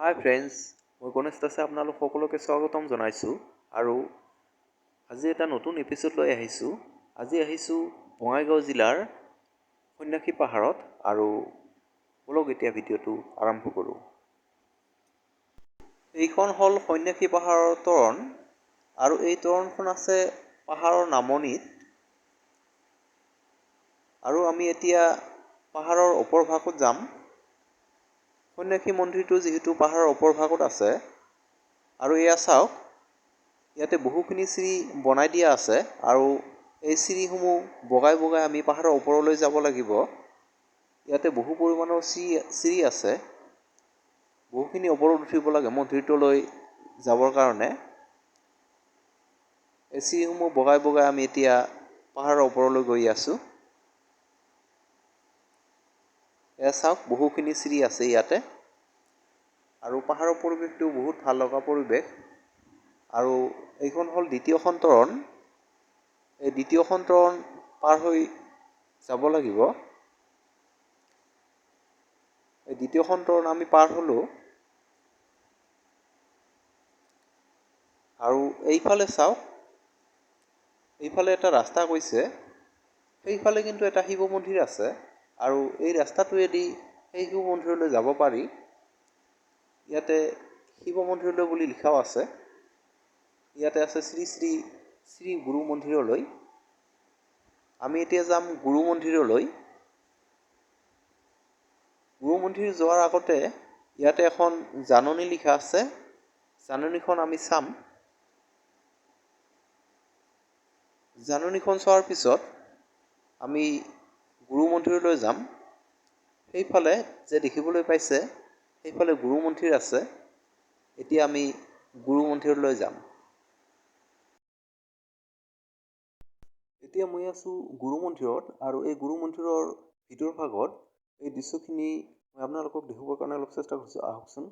হাই friends, মই গণেশ দাসে আপোনালোক সকলোকে স্বাগতম জনাইছোঁ আৰু আজি এটা নতুন এপিছড লৈ আহিছোঁ। আজি আহিছোঁ বঙাইগাঁও জিলাৰ সন্যাসী পাহাৰত আৰু বলক এতিয়া ভিডিঅ'টো আৰম্ভ কৰোঁ। এইখন হ'ল সন্যাসী পাহাৰৰ তৰণ আৰু এই তৰণখন আছে পাহাৰৰ নামনিত আৰু আমি এতিয়া পাহাৰৰ ওপৰ ভাগত যাম। সন্যাসী মন্দিৰটো যিহেতু পাহাৰৰ ওপৰ ভাগত আছে আৰু এয়া চাওক, ইয়াতে বহুখিনি চিৰি বনাই দিয়া আছে আৰু এই চিৰিসমূহ বগাই বগাই আমি পাহাৰৰ ওপৰলৈ যাব লাগিব। ইয়াতে বহু পৰিমাণৰ চিৰি আছে, বহুখিনি ওপৰত উঠিব লাগে মন্দিৰটোলৈ যাবৰ কাৰণে। এই চিৰিসমূহ বগাই বগাই আমি এতিয়া পাহাৰৰ ওপৰলৈ গৈ আছোঁ। এয়া চাওক, বহুখিনি চিৰি আছে ইয়াতে আৰু পাহাৰৰ পৰিৱেশটো বহুত ভাল লগা পৰিৱেশ। আৰু এইখন হ'ল দ্বিতীয়খন তৰণ। এই দ্বিতীয়খন তৰণ পাৰ হৈ যাব লাগিব। এই দ্বিতীয়খন তৰণ আমি পাৰ হ'লোঁ আৰু এইফালে চাওক, এইফালে এটা ৰাস্তা গৈছে, সেইফালে কিন্তু এটা শিৱ মন্দিৰ আছে আৰু এই ৰাস্তাটোৱেদি সেই শিৱ মন্দিৰলৈ যাব পাৰি। ইয়াতে শিৱ মন্দিৰলৈ বুলি লিখাও আছে। ইয়াতে আছে শ্ৰী শ্ৰী শ্ৰী গুৰু মন্দিৰলৈ। আমি এতিয়া যাম গুৰু মন্দিৰলৈ। গুৰু মন্দিৰ যোৱাৰ আগতে ইয়াতে এখন জাননী লিখা আছে, জাননীখন আমি চাম। জাননীখন চোৱাৰ পিছত আমি গুৰু মন্দিৰলৈ যাম। সেইফালে যে দেখিবলৈ পাইছে, সেইফালে গুৰু মন্দিৰ আছে। এতিয়া আমি গুৰু মন্দিৰলৈ যাম। এতিয়া মই আছোঁ গুৰু মন্দিৰত আৰু এই গুৰু মন্দিৰৰ ভিতৰ ভাগত এই দৃশ্যখিনি মই আপোনালোকক দেখুৱাবৰ কাৰণে অলপ চেষ্টা কৰিছোঁ। আহকচোন।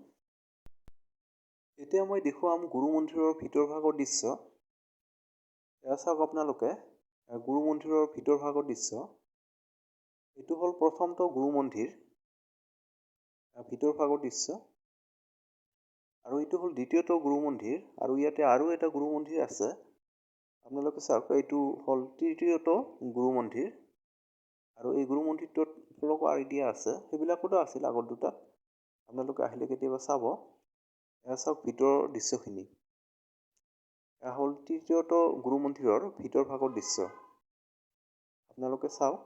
এতিয়া মই দেখুৱাম গুৰু মন্দিৰৰ ভিতৰ ভাগৰ দৃশ্য। এয়া চাওক আপোনালোকে, গুৰু মন্দিৰৰ ভিতৰ ভাগৰ দৃশ্য। এইটো হ'ল প্ৰথমটো গুৰু মন্দিৰ, ভিতৰ ভাগৰ দৃশ্য। আৰু এইটো হ'ল দ্বিতীয়টো গুৰু মন্দিৰ আৰু ইয়াতে আৰু এটা গুৰু মন্দিৰ আছে। আপোনালোকে চাওক, এইটো হ'ল তৃতীয়টো গুৰু মন্দিৰ আৰু এই গুৰু মন্দিৰটোত ফলকো আঁৰি দিয়া আছে, সেইবিলাকতো আছিল আগৰ দুটাত। আপোনালোকে আহিলে কেতিয়াবা চাব। এয়া চাওক ভিতৰৰ দৃশ্যখিনি। এয়া হ'ল তৃতীয়টো গুৰু মন্দিৰৰ ভিতৰ ভাগৰ দৃশ্য। আপোনালোকে চাওক।